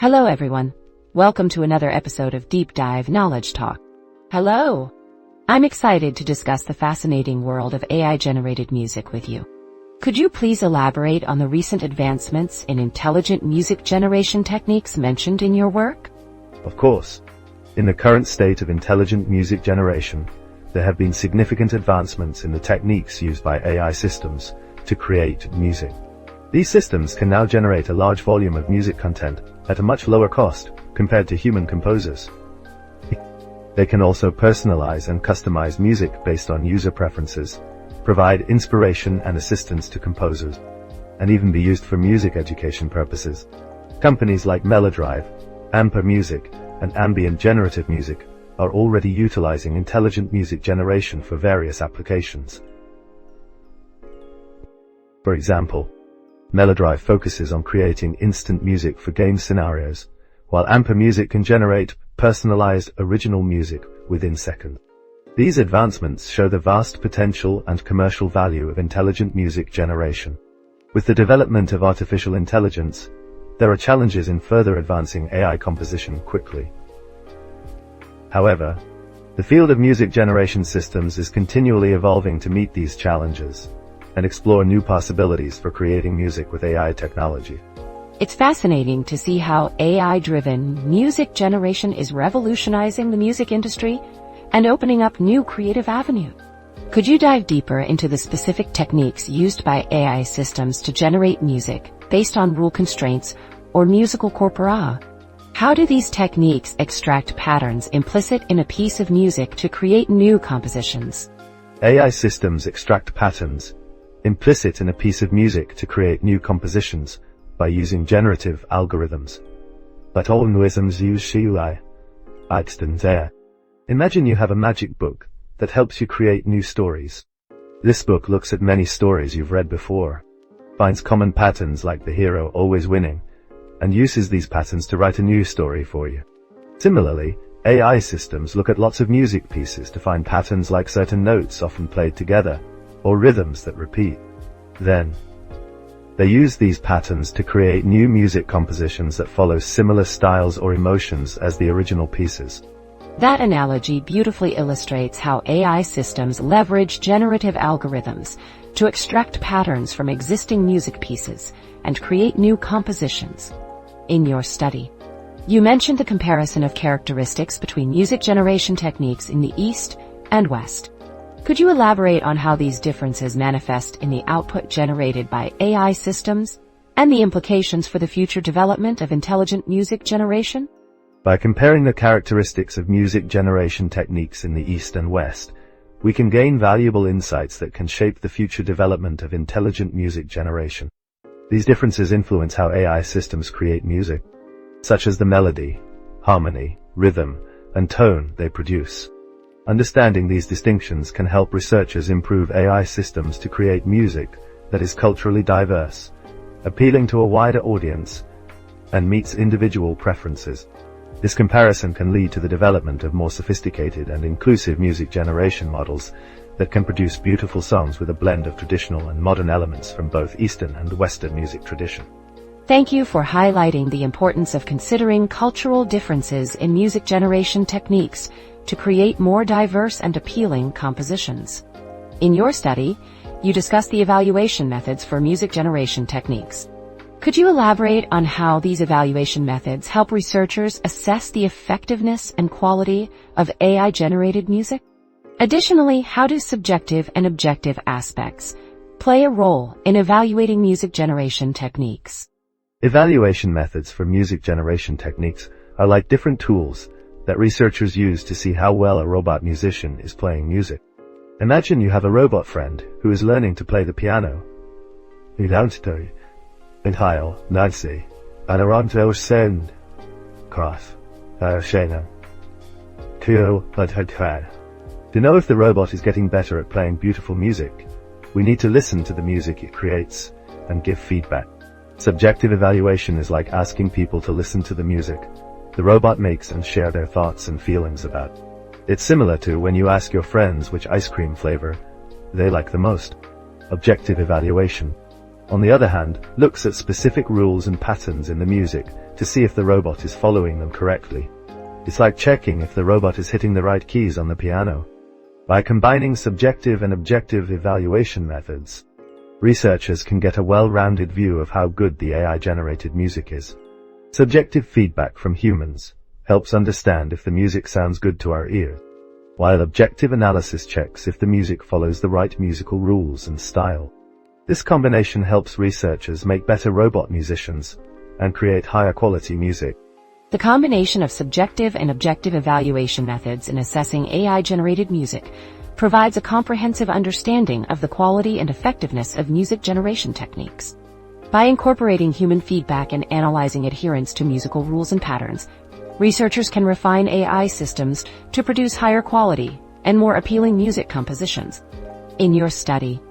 Hello everyone. Welcome to another episode of Deep Dive Knowledge Talk. Hello. I'm excited to discuss the fascinating world of AI-generated music with you. Could you please elaborate on the recent advancements in intelligent music generation techniques mentioned in your work? Of course. In the current state of intelligent music generation, there have been significant advancements in the techniques used by AI systems to create music. These systems can now generate a large volume of music content at a much lower cost compared to human composers. They can also personalize and customize music based on user preferences, provide inspiration and assistance to composers, and even be used for music education purposes. Companies like Melodrive, Amper Music, and Ambient Generative Music are already utilizing intelligent music generation for various applications. For example, Melodrive focuses on creating instant music for game scenarios, while Amper Music can generate personalized original music within seconds. These advancements show the vast potential and commercial value of intelligent music generation. With the development of artificial intelligence, there are challenges in further advancing AI composition quickly. However, the field of music generation systems is continually evolving to meet these challenges and explore new possibilities for creating music with AI technology. It's fascinating to see how AI-driven music generation is revolutionizing the music industry and opening up new creative avenues. Could you dive deeper into the specific techniques used by AI systems to generate music based on rule constraints or musical corpora? How do these techniques extract patterns implicit in a piece of music to create new compositions? AI systems extract patterns implicit in a piece of music to create new compositions by using generative algorithms. But algorithms use UI. Imagine you have a magic book that helps you create new stories. This book looks at many stories you've read before, finds common patterns like the hero always winning, and uses these patterns to write a new story for you. Similarly, AI systems look at lots of music pieces to find patterns like certain notes often played together, or rhythms that repeat. Then, they use these patterns to create new music compositions that follow similar styles or emotions as the original pieces. That analogy beautifully illustrates how AI systems leverage generative algorithms to extract patterns from existing music pieces and create new compositions. In your study, you mentioned the comparison of characteristics between music generation techniques in the East and West. Could you elaborate on how these differences manifest in the output generated by AI systems and the implications for the future development of intelligent music generation? By comparing the characteristics of music generation techniques in the East and West, we can gain valuable insights that can shape the future development of intelligent music generation. These differences influence how AI systems create music, such as the melody, harmony, rhythm, and tone they produce. Understanding these distinctions can help researchers improve AI systems to create music that is culturally diverse, appealing to a wider audience, and meets individual preferences. This comparison can lead to the development of more sophisticated and inclusive music generation models that can produce beautiful songs with a blend of traditional and modern elements from both Eastern and Western music tradition. Thank you for highlighting the importance of considering cultural differences in music generation techniques to create more diverse and appealing compositions. In your study, you discussed the evaluation methods for music generation techniques. Could you elaborate on how these evaluation methods help researchers assess the effectiveness and quality of AI-generated music? Additionally, how do subjective and objective aspects play a role in evaluating music generation techniques? Evaluation methods for music generation techniques are like different tools that researchers use to see how well a robot musician is playing music. Imagine you have a robot friend who is learning to play the piano. Nancy, and around to send cross Shana. To know if the robot is getting better at playing beautiful music, we need to listen to the music it creates and give feedback. Subjective evaluation is like asking people to listen to the music the robot makes and share their thoughts and feelings about. It's similar to when you ask your friends which ice cream flavor they like the most. Objective evaluation on the other hand, looks at specific rules and patterns in the music to see if the robot is following them correctly. It's like checking if the robot is hitting the right keys on the piano. By combining subjective and objective evaluation methods, researchers can get a well-rounded view of how good the AI-generated music is. Subjective feedback from humans helps understand if the music sounds good to our ear, while objective analysis checks if the music follows the right musical rules and style. This combination helps researchers make better robot musicians and create higher quality music. The combination of subjective and objective evaluation methods in assessing AI-generated music provides a comprehensive understanding of the quality and effectiveness of music generation techniques. By incorporating human feedback and analyzing adherence to musical rules and patterns, researchers can refine AI systems to produce higher quality and more appealing music compositions. In your study,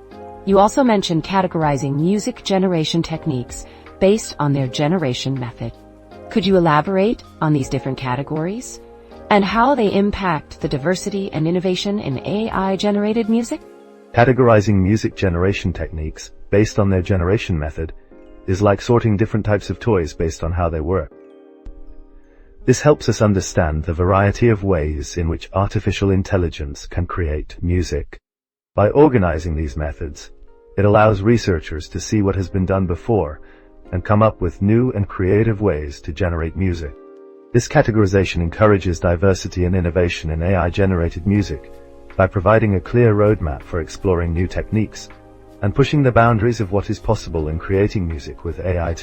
you also mentioned categorizing music generation techniques based on their generation method. Could you elaborate on these different categories and how they impact the diversity and innovation in AI-generated music? Categorizing music generation techniques based on their generation method is like sorting different types of toys based on how they work. This helps us understand the variety of ways in which artificial intelligence can create music. By organizing these methods, it allows researchers to see what has been done before and come up with new and creative ways to generate music. This categorization encourages diversity and innovation in AI-generated music by providing a clear roadmap for exploring new techniques and pushing the boundaries of what is possible in creating music with AI.